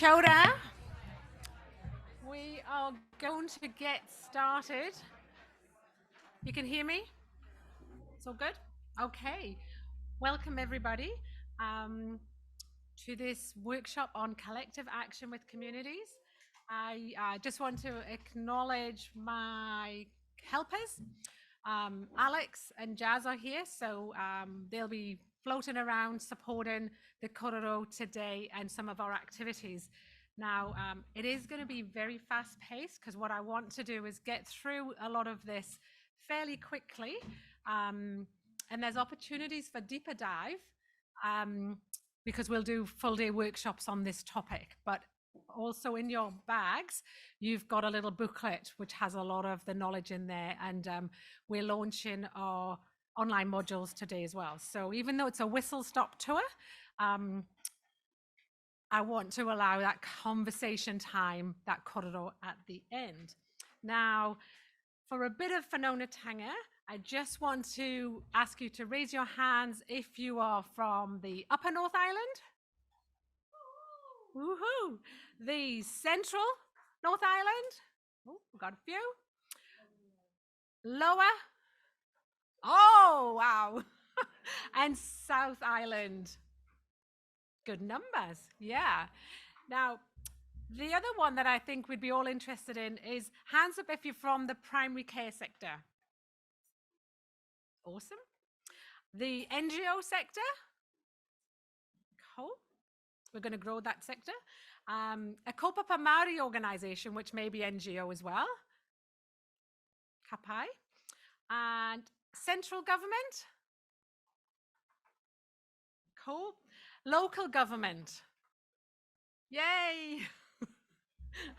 Kia ora. We are going to get started. You can hear me? It's all good? Okay. Welcome, everybody, to this workshop on collective action with communities. I just want to acknowledge my helpers. Alex and Jazz are here, so they'll be floating around supporting the kororo today and some of our activities. Now, it is going to be very fast paced because what I want to do is get through a lot of this fairly quickly. And there's opportunities for deeper dive because we'll do full day workshops on this topic. But also in your bags, you've got a little booklet which has a lot of the knowledge in there. And we're launching our online modules today as well. So even though it's a whistle-stop tour, I want to allow that conversation time, that kororo at the end. Now, for a bit of whanaunga tanga, I just want to ask you to raise your hands if you are from the Upper North Island. Woohoo! The Central North Island. Oh, we've got a few. Lower. Oh, wow. And South Island. Good numbers, yeah. Now, the other one that I think we'd be all interested in is hands up if you're from the primary care sector. Awesome. The NGO sector. Cool. We're going to grow that sector. A kaupapa Māori organisation, which may be NGO as well. Kapai. And central government. Cool. Local government. Yay!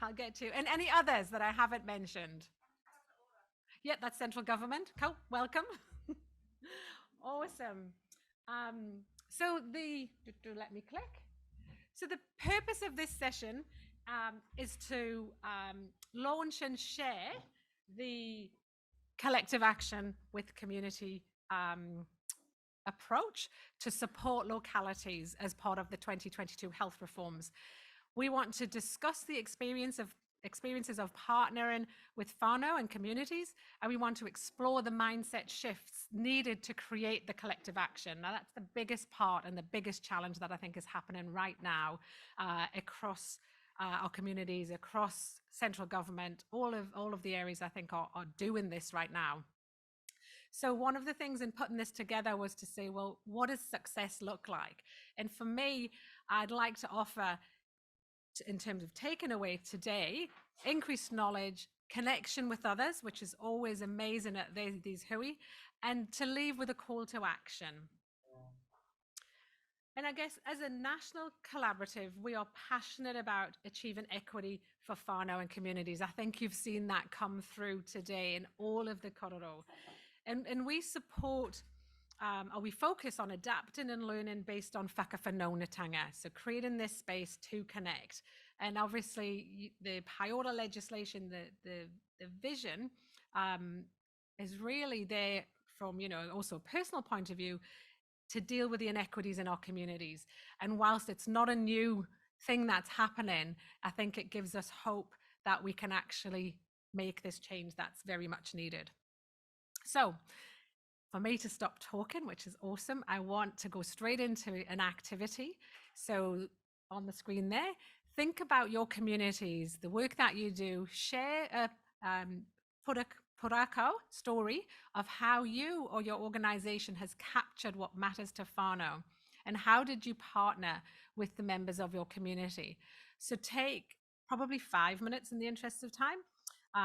I'll get to. And any others that I haven't mentioned? Yeah, that's central government. Cool. Welcome. Awesome. So let me click. So the purpose of this session is to launch and share the collective action with community approach to support localities as part of the 2022 health reforms. We want to discuss the experiences of partnering with whānau and communities, and we want to explore the mindset shifts needed to create the collective action. Now, that's the biggest part and the biggest challenge that I think is happening right now across our communities, across central government, all of the areas I think are doing this right now. So one of the things in putting this together was to say, well, what does success look like? And for me, I'd like to offer, in terms of taking away today, increased knowledge, connection with others, which is always amazing at these hui, and to leave with a call to action. And I guess as a national collaborative, we are passionate about achieving equity for whānau and communities. I think you've seen that come through today in all of the kororo. And we support, or we focus on adapting and learning based on whakawhanaungatanga, so creating this space to connect. And obviously, the Paiora legislation, the vision is really there from, also a personal point of view, to deal with the inequities in our communities. And whilst it's not a new thing that's happening, I think it gives us hope that we can actually make this change that's very much needed. So for me to stop talking, which is awesome, I want to go straight into an activity. So on the screen there, think about your communities, the work that you do, share a purako story of how you or your organization has captured what matters to whānau, and how did you partner with the members of your community. So take probably 5 minutes in the interest of time.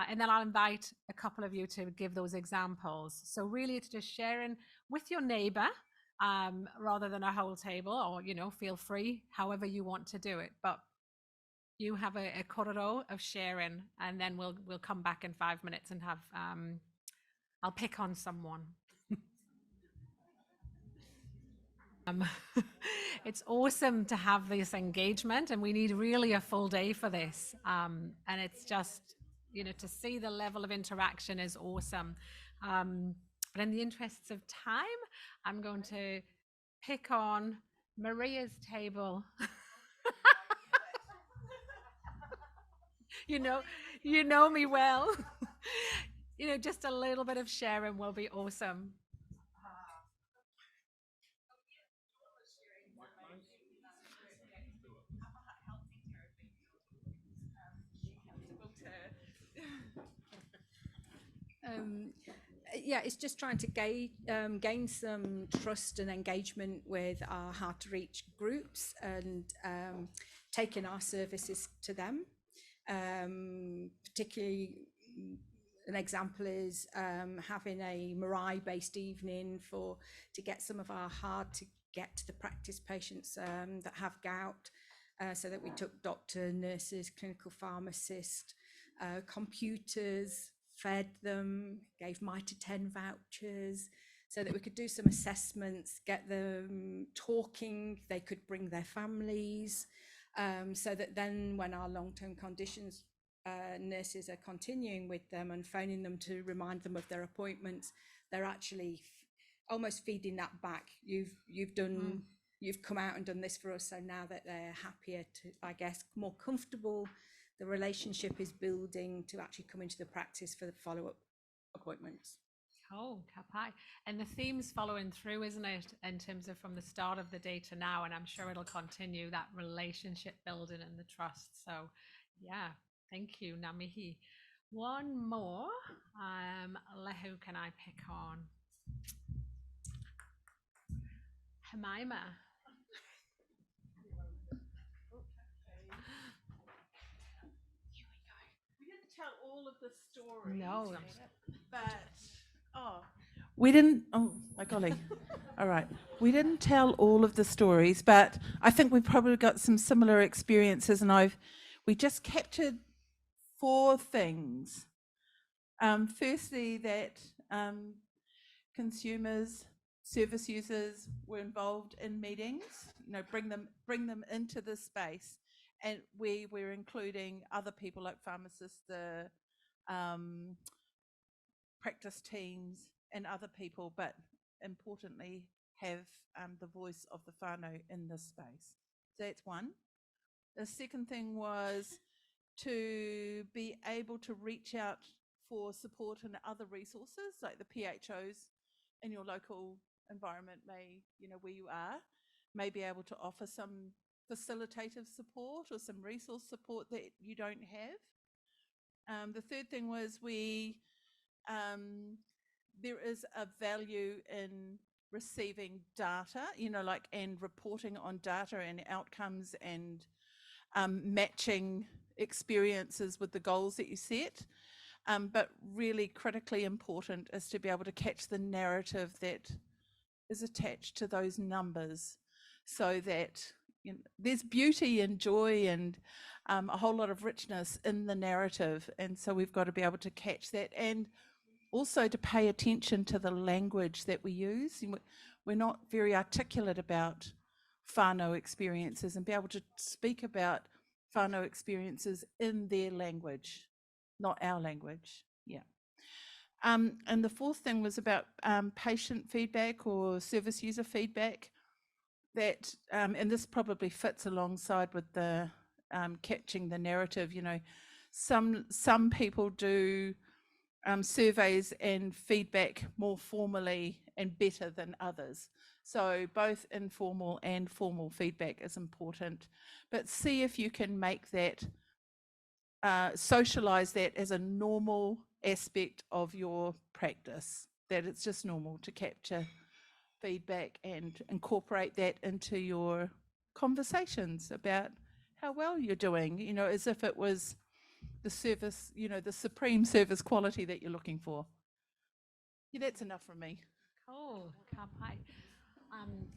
And then I'll invite a couple of you to give those examples. So really it's just sharing with your neighbor rather than a whole table, or, feel free however you want to do it. But you have a kororo of sharing, and then we'll come back in 5 minutes and have, I'll pick on someone. It's awesome to have this engagement, and we need really a full day for this. And it's just, to see the level of interaction is awesome. But in the interests of time, I'm going to pick on Maria's table. you know me well. Just a little bit of sharing will be awesome. Um, yeah, it's just trying to gain some trust and engagement with our hard to reach groups and taking our services to them. Particularly, an example is having a Marai based evening to get some of our hard to get to the practice patients that have gout. So that we took doctor, nurses, clinical pharmacists, computers, fed them, gave Mitre 10 vouchers so that we could do some assessments, get them talking, they could bring their families, so that then when our long-term conditions nurses are continuing with them and phoning them to remind them of their appointments, they're actually almost feeding that back. You've done, you've come out and done this for us, so now that they're happier to, I guess, more comfortable, the relationship is building to actually come into the practice for the follow-up appointments. Oh, kapai. And the theme's following through, isn't it, in terms of from the start of the day to now, and I'm sure it'll continue that relationship building and the trust. So yeah, thank you, Namihi. One more. Who can I pick on? Jemima. We didn't tell all of the stories. No. But we didn't. Oh, my golly! All right, we didn't tell all of the stories, but I think we've probably got some similar experiences, and we just captured 4 things. Firstly, that consumers, service users were involved in meetings. Bring them into this space, and we were including other people like pharmacists, the practice teams, and other people, but importantly, have the voice of the whānau in this space. So that's one. The second thing was to be able to reach out for support and other resources, like the PHOs in your local environment where you are, may be able to offer some facilitative support or some resource support that you don't have. The third thing was there is a value in receiving data, and reporting on data and outcomes and matching experiences with the goals that you set. But really critically important is to be able to catch the narrative that is attached to those numbers, so that there's beauty and joy and a whole lot of richness in the narrative. And so we've got to be able to catch that, and also to pay attention to the language that we use. We're not very articulate about whānau experiences, and be able to speak about whānau experiences in their language, not our language. Yeah. And the fourth thing was about patient feedback or service user feedback. That and this probably fits alongside with the catching the narrative. Some people do surveys and feedback more formally and better than others. So both informal and formal feedback is important, but see if you can make that, socialize that as a normal aspect of your practice, that it's just normal to capture feedback and incorporate that into your conversations about how well you're doing, as if it was the service, the supreme service quality that you're looking for. Yeah, that's enough from me. Cool. Kapai.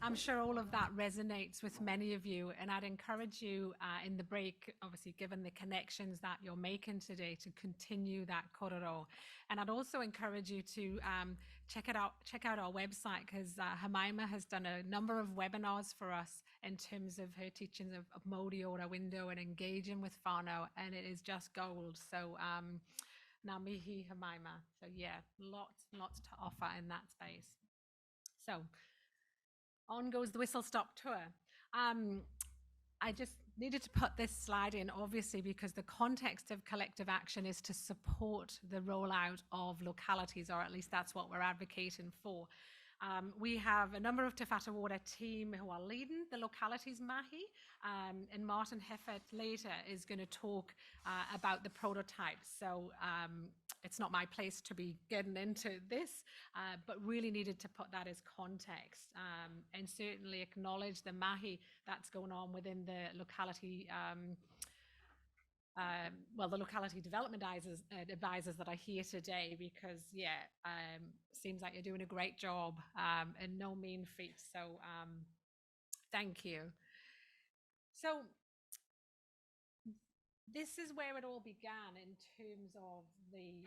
I'm sure all of that resonates with many of you, and I'd encourage you in the break, obviously given the connections that you're making today, to continue that korero. And I'd also encourage you to check out our website, because Jemima has done a number of webinars for us in terms of her teachings of Māori Ora window and engaging with whānau, and it is just gold. So ngā mihi, Jemima. So yeah, lots to offer in that space. So on goes the whistle stop tour. I just needed to put this slide in, obviously, because the context of collective action is to support the rollout of localities, or at least that's what we're advocating for. We have a number of Te Whatu Ora team who are leading the localities mahi, and Martin Heffert later is going to talk about the prototypes. So it's not my place to be getting into this, but really needed to put that as context, and certainly acknowledge the mahi that's going on within the locality the locality development advisors that are here today, because seems like you're doing a great job, and no mean feat. So thank you. So this is where it all began in terms of the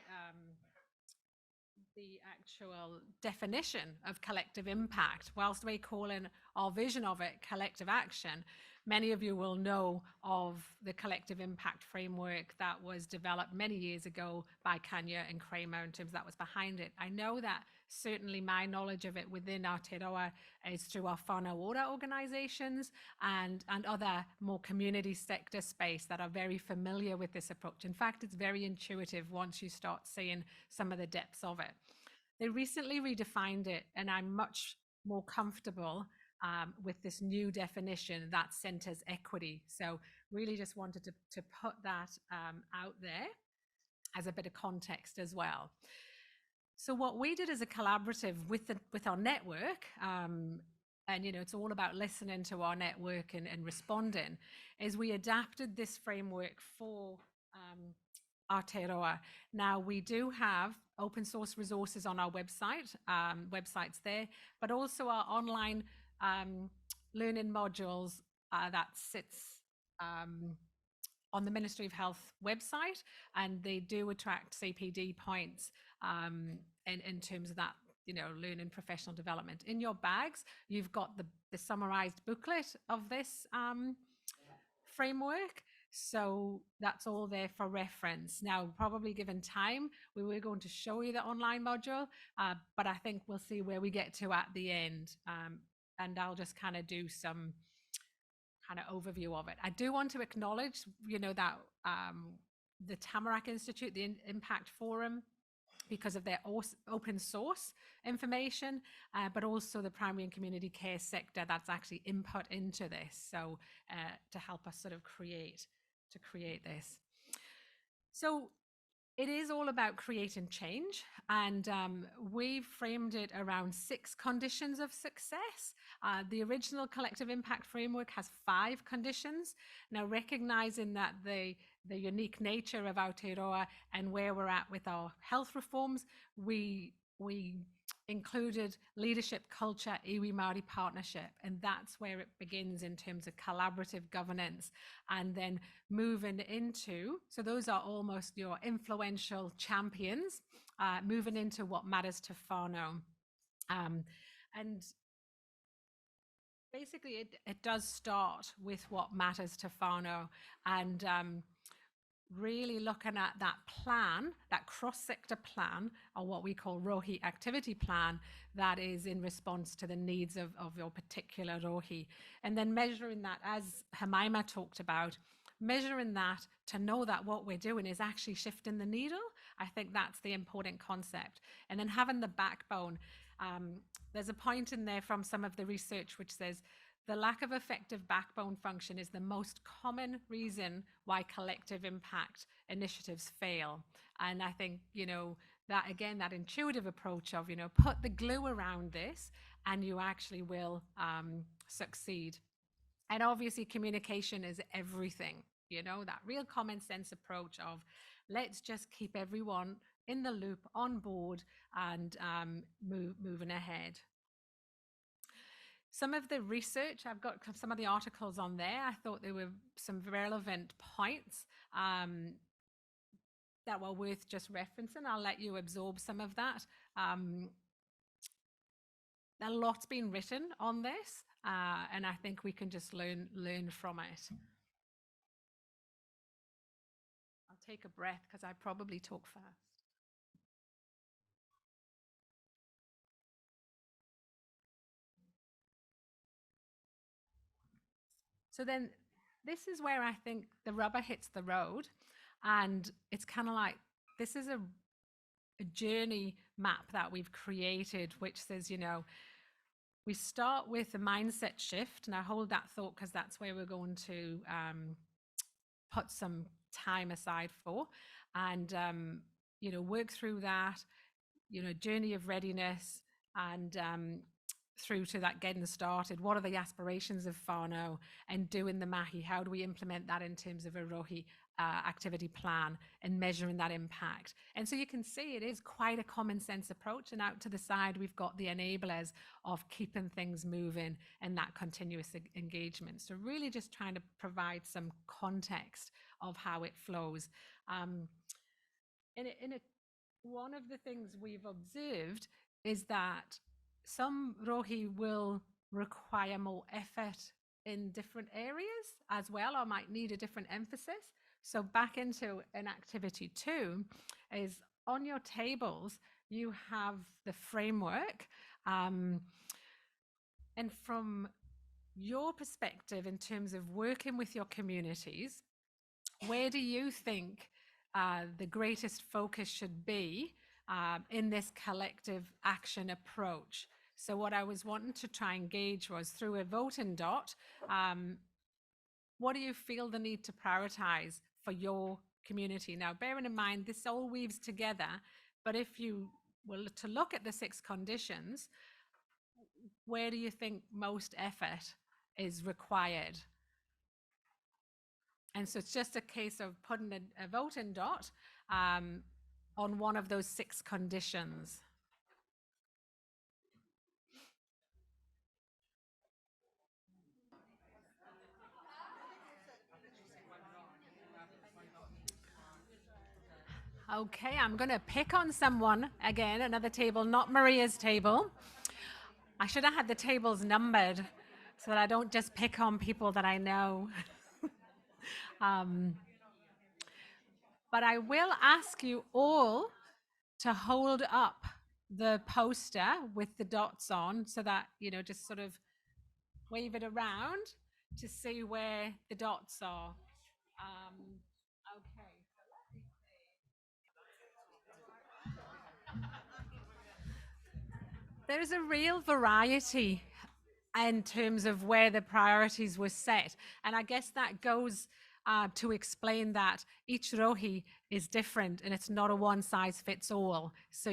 actual definition of collective impact. Whilst we call in our vision of it collective action, many of you will know of the collective impact framework that was developed many years ago by Kanya and Kramer in terms that was behind it. I know that certainly my knowledge of it within Aotearoa is through our whānau ora organisations and other more community sector space that are very familiar with this approach. In fact, it's very intuitive once you start seeing some of the depths of it. They recently redefined it, and I'm much more comfortable with this new definition that centres equity. So really just wanted to put that out there as a bit of context as well. So what we did as a collaborative with our network, and it's all about listening to our network and responding, is we adapted this framework for Aotearoa. Now, we do have open source resources on our websites there, but also our online learning modules that sits on the Ministry of Health website, and they do attract CPD points in terms of that, learning professional development. In your bags, you've got the summarized booklet of this framework. So that's all there for reference. Now, probably given time, we were going to show you the online module, but I think we'll see where we get to at the end. And I'll just kind of do some kind of overview of it. I do want to acknowledge, that the Tamarack Institute, the Impact Forum, because of their open source information, but also the primary and community care sector that's actually input into this. So to help us sort of create this. So it is all about creating change, and we framed it around 6 conditions of success. The original collective impact framework has 5 conditions. Now, recognizing that the unique nature of Aotearoa and where we're at with our health reforms, we included leadership, culture, iwi Māori partnership, and that's where it begins in terms of collaborative governance, and then moving into, so those are almost your influential champions, moving into what matters to whānau. And basically it does start with what matters to whānau, and really looking at that plan, that cross-sector plan, or what we call rohi activity plan, that is in response to the needs of your particular rohi. And then measuring that, as Jemima talked about, measuring that to know that what we're doing is actually shifting the needle. I think that's the important concept. And then having the backbone. There's a point in there from some of the research which says the lack of effective backbone function is the most common reason why collective impact initiatives fail. And I think, that again, that intuitive approach of, put the glue around this and you actually will succeed. And obviously communication is everything, that real common sense approach of let's just keep everyone in the loop, on board, and moving ahead. Some of the research, I've got some of the articles on there. I thought there were some relevant points that were worth just referencing. I'll let you absorb some of that. A lot's been written on this, and I think we can just learn from it. I'll take a breath because I probably talk fast. So then this is where I think the rubber hits the road, and it's kind of like, this is a journey map that we've created, which says, we start with a mindset shift. And I hold that thought because that's where we're going to put some time aside for, and work through that, journey of readiness, and through to that getting started. What are the aspirations of whānau, and doing the mahi? How do we implement that in terms of a rohi activity plan and measuring that impact? And so you can see it is quite a common sense approach. And out to the side, we've got the enablers of keeping things moving and that continuous engagement. So really just trying to provide some context of how it flows. One of the things we've observed is that some rohi will require more effort in different areas as well, or might need a different emphasis. So back into an activity 2 is on your tables, you have the framework. And from your perspective, in terms of working with your communities, where do you think the greatest focus should be in this collective action approach? So what I was wanting to try and gauge was, through a voting dot, what do you feel the need to prioritize for your community? Now, bearing in mind, this all weaves together, but if you were to look at the 6 conditions, where do you think most effort is required? And so it's just a case of putting a voting dot on one of those 6 conditions. Okay, I'm going to pick on someone again, another table, not Maria's table. I should have had the tables numbered so that I don't just pick on people that I know. But I will ask you all to hold up the poster with the dots on, so that, just sort of wave it around to see where the dots are. Okay. There's a real variety in terms of where the priorities were set. And I guess that goes to explain that each rohi is different, and it's not a one size fits all. So,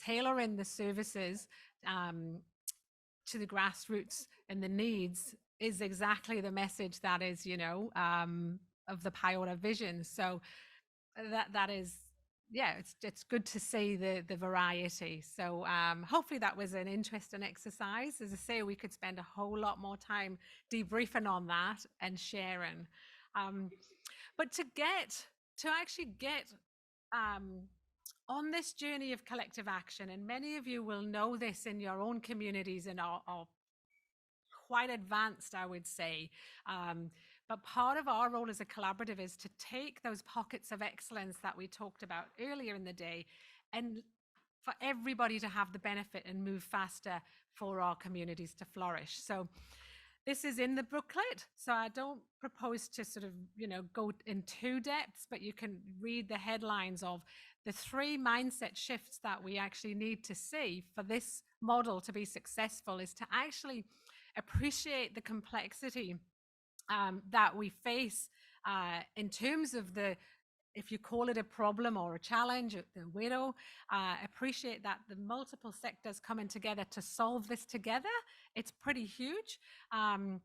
tailoring the services to the grassroots and the needs is exactly the message that is, of the Paiora vision. So that is, yeah, it's good to see the variety. So hopefully that was an interesting exercise. As I say, we could spend a whole lot more time debriefing on that and sharing. But to actually get on this journey of collective action, and many of you will know this in your own communities and are quite advanced, I would say. But part of our role as a collaborative is to take those pockets of excellence that we talked about earlier in the day, and for everybody to have the benefit and move faster for our communities to flourish. So this is in the booklet, so I don't propose to sort of, go into depths, but you can read the headlines of the 3 mindset shifts that we actually need to see for this model to be successful, is to actually appreciate the complexity that we face in terms of if you call it a problem or a challenge, the widow, appreciate that the multiple sectors coming together to solve this together. It's pretty huge. And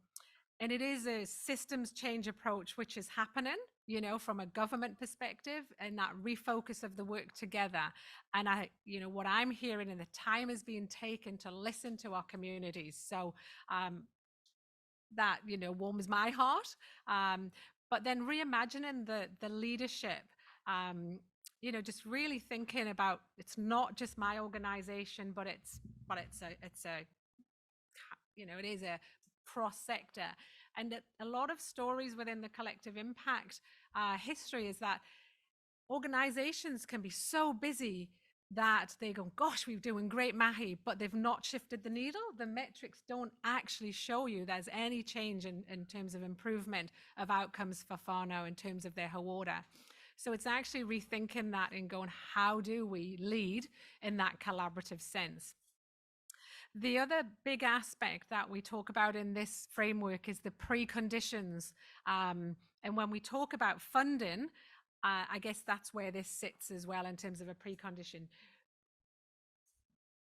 it is a systems change approach, which is happening, from a government perspective, and that refocus of the work together. And what I'm hearing, and the time is being taken to listen to our communities. So that, warms my heart. But then reimagining the leadership, just really thinking about, it's not just my organization, but it is a cross sector. And a lot of stories within the collective impact history is that organizations can be so busy, that they go, gosh, we're doing great mahi, but they've not shifted the needle. The metrics don't actually show you there's any change in terms of improvement of outcomes for whānau in terms of their hawora. So it's actually rethinking that and going, how do we lead in that collaborative sense? The other big aspect that we talk about in this framework is the preconditions. And when we talk about funding, I guess that's where this sits as well in terms of a precondition.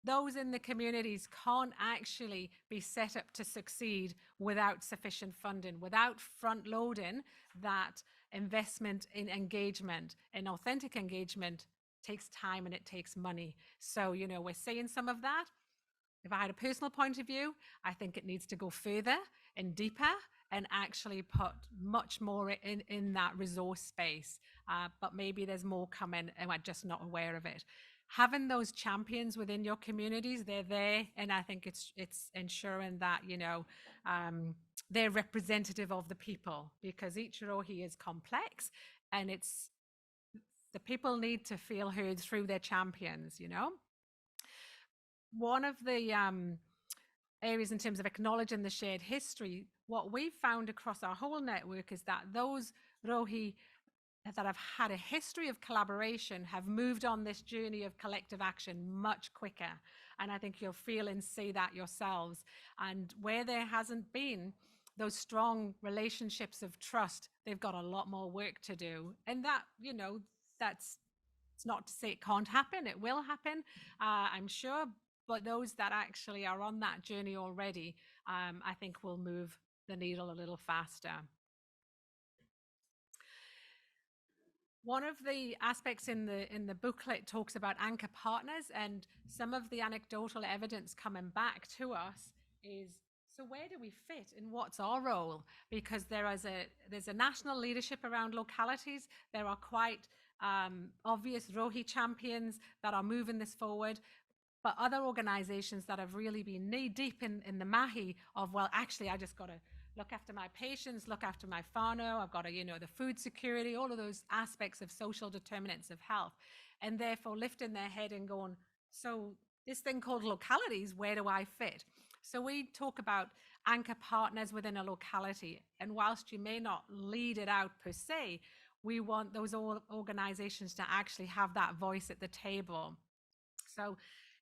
Those in the communities can't actually be set up to succeed without sufficient funding, without front loading that investment in engagement. And authentic engagement takes time and it takes money. So, you know, we're seeing some of that. If I had a personal point of view, I think it needs to go further and deeper and actually put much more in that resource space. But maybe there's more coming and we're just not aware of it. Having those champions within your communities, they're there. And I think it's ensuring that, you know, they're representative of the people, because each rohi is complex and it's the people need to feel heard through their champions, you know. One of the areas in terms of acknowledging the shared history, what we've found across our whole network is that those rohi that have had a history of collaboration have moved on this journey of collective action much quicker. And I think you'll feel and see that yourselves. And where there hasn't been those strong relationships of trust, they've got a lot more work to do. And that, you know, it's not to say it can't happen. It will happen, I'm sure. But those that actually are on that journey already, I think will move the needle a little faster. One of the aspects in the booklet talks about anchor partners, and some of the anecdotal evidence coming back to us is, so where do we fit and what's our role? Because there's a national leadership around localities. There are quite obvious rohi champions that are moving this forward, but other organizations that have really been knee deep in the mahi of, well, actually, I just got to look after my patients, look after my whānau, I've got to, you know, the food security, all of those aspects of social determinants of health, and therefore lifting their head and going, so this thing called localities, where do I fit? So we talk about anchor partners within a locality, and whilst you may not lead it out per se, we want those organizations to actually have that voice at the table. So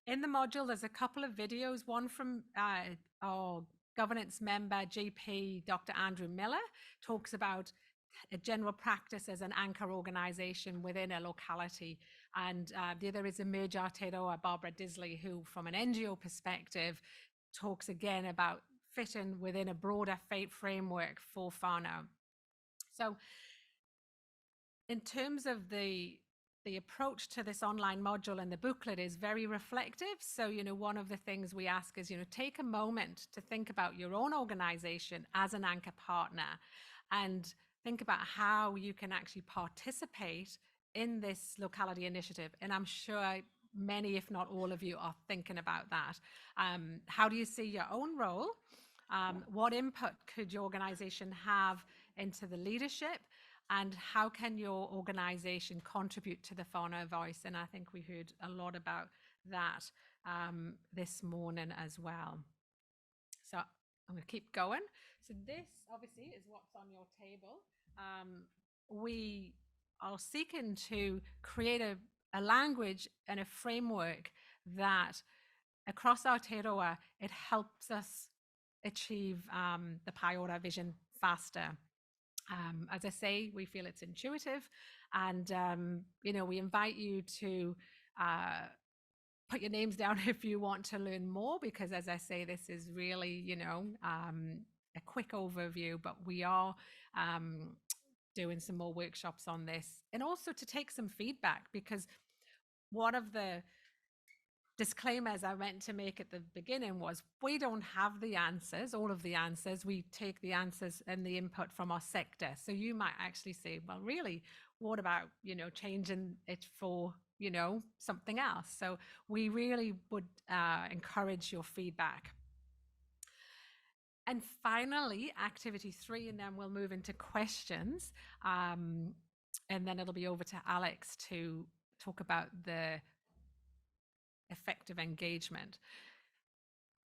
in the module, there's a couple of videos, one from our governance member, GP, Dr. Andrew Miller, talks about a general practice as an anchor organization within a locality. And the other is Emerge Aotearoa, Barbara Disley, who from an NGO perspective talks again about fitting within a broader framework for whānau. So in terms of the approach to this online module and the booklet is very reflective. So, you know, one of the things we ask is, you know, take a moment to think about your own organization as an anchor partner and think about how you can actually participate in this locality initiative. And I'm sure many, if not all of you, are thinking about that. How do you see your own role? What input could your organization have into the leadership? And how can your organization contribute to the whānau voice? And I think we heard a lot about that this morning as well. So I'm going to keep going. So this obviously is what's on your table. We are seeking to create a language and a framework that across Aotearoa, it helps us achieve the Paiora vision faster. As I say, we feel it's intuitive, and you know, we invite you to put your names down if you want to learn more, because as I say, this is really, you know, a quick overview, but we are doing some more workshops on this, and also to take some feedback, because one of the disclaimers I meant to make at the beginning was we don't have the answers, all of the answers. We take the answers and the input from our sector. So you might actually say, well, really, what about, you know, changing it for, you know, something else? So we really would encourage your feedback. And finally, activity 3, and then we'll move into questions. And then it'll be over to Alex to talk about the effective engagement.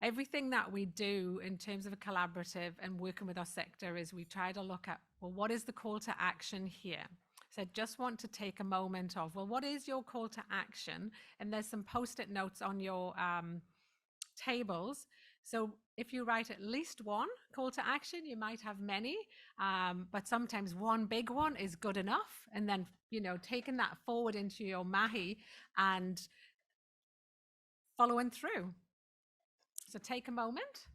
Everything that we do in terms of a collaborative and working with our sector is we try to look at, well, what is the call to action here? So I just want to take a moment of, well, what is your call to action? And there's some post-it notes on your tables. So if you write at least one call to action, you might have many, but sometimes one big one is good enough. And then, taking that forward into your mahi and following through. So take a moment.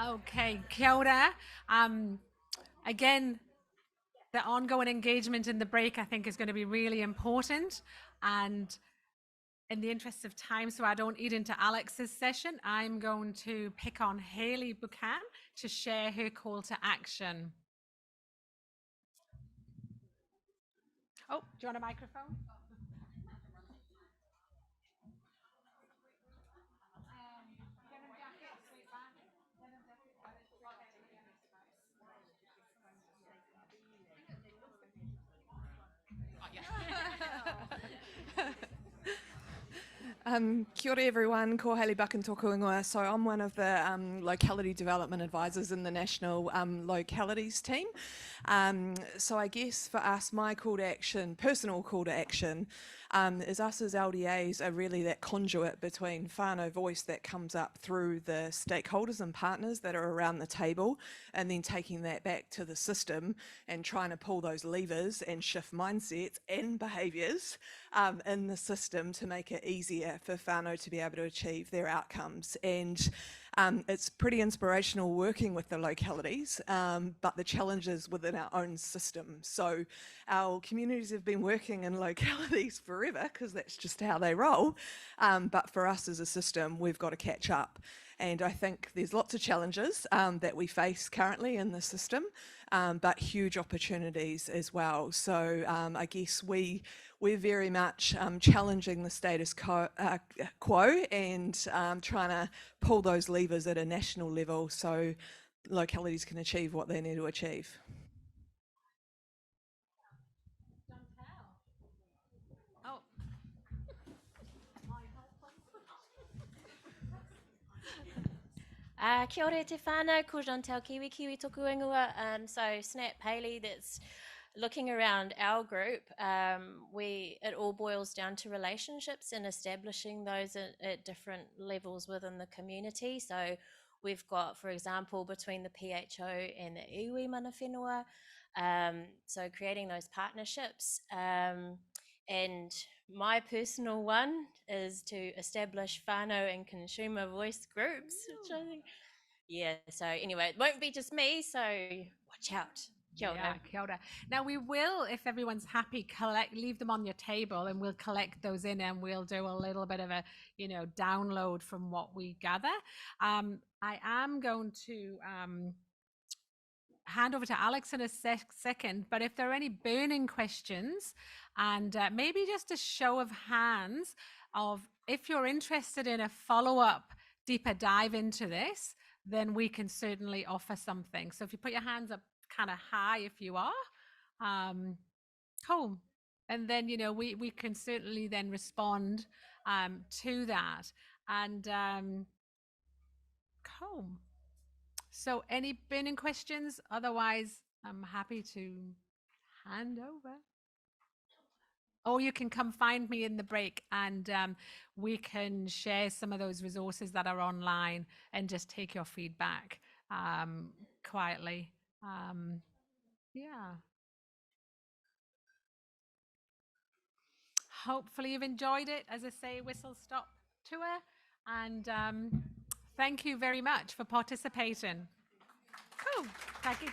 Okay, kia ora. Again, the ongoing engagement in the break, I think, is going to be really important. And in the interest of time, so I don't eat into Alex's session, I'm going to pick on Hayley Buchan to share her call to action. Oh, do you want a microphone? Kia ora everyone, ko Hayley Buchan tōku ingoa. So I'm one of the locality development advisors in the national localities team. So I guess for us, my call to action, personal call to action, is us as LDAs are really that conduit between whānau voice that comes up through the stakeholders and partners that are around the table, and then taking that back to the system and trying to pull those levers and shift mindsets and behaviours in the system to make it easier for whānau to be able to achieve their outcomes. And it's pretty inspirational working with the localities, but the challenges within our own system. So our communities have been working in localities forever because that's just how they roll. But for us as a system, we've got to catch up. And I think there's lots of challenges that we face currently in the system, but huge opportunities as well. So I guess we're very much challenging the status quo and trying to pull those levers at a national level so localities can achieve what they need to achieve. Kia ora te whānau, ko Jantel Kiwi tōku ingoa. So Snap Hayley, that's looking around our group, it all boils down to relationships and establishing those at different levels within the community. So we've got, for example, between the PHO and the iwi mana whenua, so creating those partnerships. And my personal one is to establish whānau and consumer voice groups, which I think, yeah, so anyway, it won't be just me, so watch out. Kia ora. Yeah, kia ora. Now we will, if everyone's happy, leave them on your table and we'll collect those in and we'll do a little bit of a, download from what we gather. I am going to hand over to Alex in a second, but if there are any burning questions and maybe just a show of hands of if you're interested in a follow-up deeper dive into this, then we can certainly offer something. So if you put your hands up kind of high, if you are, cool. And then, we can certainly then respond to that. And cool. So any burning questions? Otherwise, I'm happy to hand over. Or you can come find me in the break and we can share some of those resources that are online and just take your feedback quietly. Yeah. Hopefully you've enjoyed it. As I say, whistle stop tour. And thank you very much for participating. Cool. Thank you.